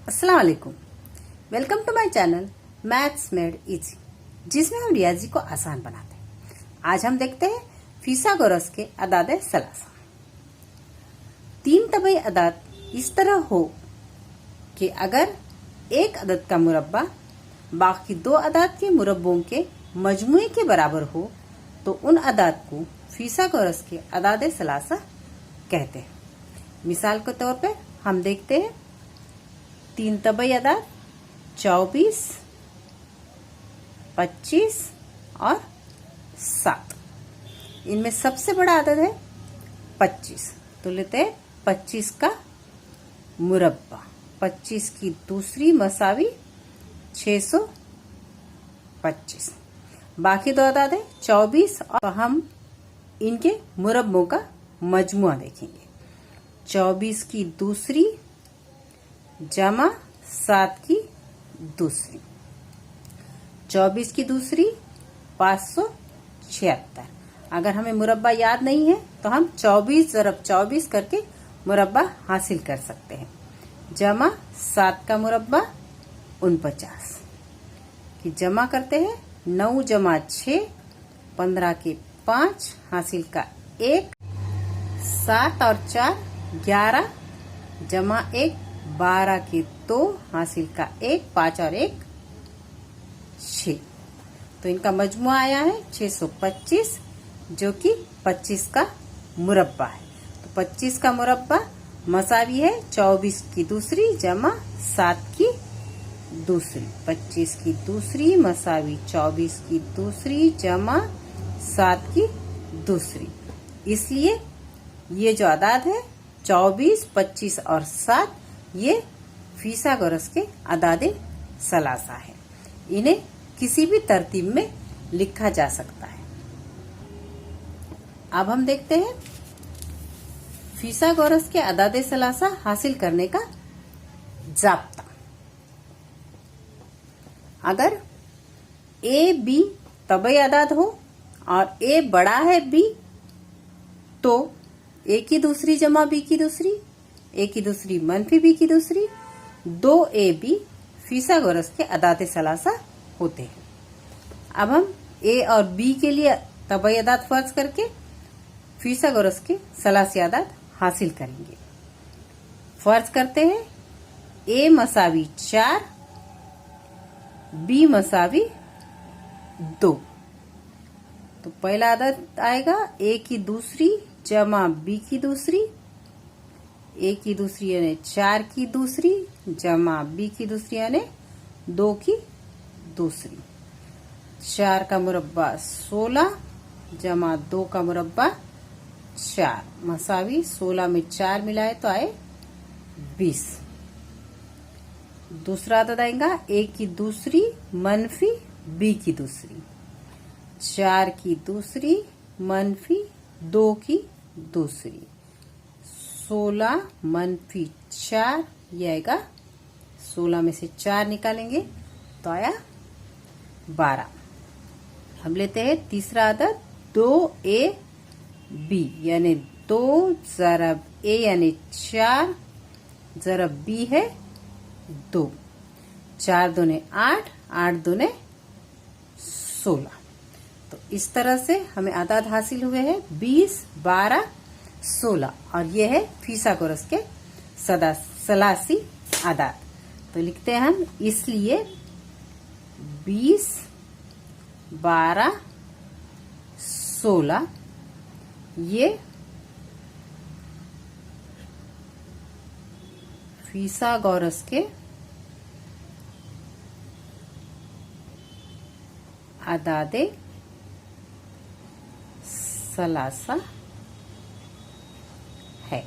अस्सलाम वालेकुम। Welcome to my channel maths made easy, जिसमें हम रियाजी को आसान बनाते हैं। आज हम देखते हैं फिसागोरस के अदादे सलासा। तीन तबई अदाद इस तरह हो कि अगर एक अदद का मुरब्बा बाकी दो अदाद के मुरब्बों के मजमुए के बराबर हो तो उन अदाद को फिसागोरस के अदादे सलासा कहते हैं। मिसाल के तौर पे हम देखते हैं तीन तबई अदाद 24, 25 और 7। इनमें सबसे बड़ा अदद है 25, तो लेते हैं 25 का मुरब्बा। 25 की दूसरी मसावी 625। बाकी दो अदाद है 24 और हम इनके मुरब्बों का मजमुआ देखेंगे। 24 की दूसरी जमा 7 की दूसरी, 24 की दूसरी 576। अगर हमें मुरब्बा याद नहीं है तो हम 24 ज़रब 24 करके मुरब्बा हासिल कर सकते हैं। जमा 7 का मुरब्बा 49 की जमा करते हैं। 9 जमा 6 15 के 5 हासिल का 1, 7 और 4 11 जमा 1 12 के 2 हासिल का 1, 5 और 1 6। तो इनका मजमुआ आया है 625, जो कि 25 का मुरब्बा है। तो 25 का मुरब्बा मसावी है 24 की दूसरी जमा 7 की दूसरी। 25 की दूसरी मसावी 24 की दूसरी जमा 7 की दूसरी। इसलिए ये जो अदाद है 24, 25 और 7 ये फिसागोरस के अदादे सलासा है। इन्हें किसी भी तरतीब में लिखा जा सकता है। अब हम देखते हैं फिसागोरस के अदादे सलासा हासिल करने का जाब्ता। अगर ए बी तबई अदाद हो और ए बड़ा है बी, तो ए की दूसरी जमा बी की दूसरी, ए की दूसरी मनफी बी की दूसरी, 2 ए बी फिसागोरस के अदादे सलासा होते हैं। अब हम ए और बी के लिए तबई अदाद फर्ज करके फिसागोरस के सलासी अदाद हासिल करेंगे। फर्ज करते हैं ए मसावी 4, बी मसावी 2। तो पहला अदद आएगा ए की दूसरी जमा बी की दूसरी, ए की दूसरी यानी 4 की दूसरी जमा बी की दूसरी यानी 2 की दूसरी। 4 का मुरब्बा 16 जमा 2 का मुरब्बा 4 मसावी 16 में 4 मिलाए तो आए 20। दूसरा अदद आएगा ए की दूसरी मनफी बी की दूसरी, 4 की दूसरी मनफी 2 की दूसरी, 16 मनफी 4 ये आएगा। 16 में से 4 निकालेंगे तो आया 12। हम लेते हैं तीसरा अदद 2 ए बी यानी 2 ज़रब ए यानी 4 ज़रब बी है 2। 4 दूने 8, 8 दूने 16। तो इस तरह से हमें अदाद हासिल हुए हैं 20, 12, 16 और ये है फिसागोरस के सलासी अदाद। तो लिखते हैं हम, इसलिए 20, 12, 16 ये फिसागोरस के अदादे सलासा है।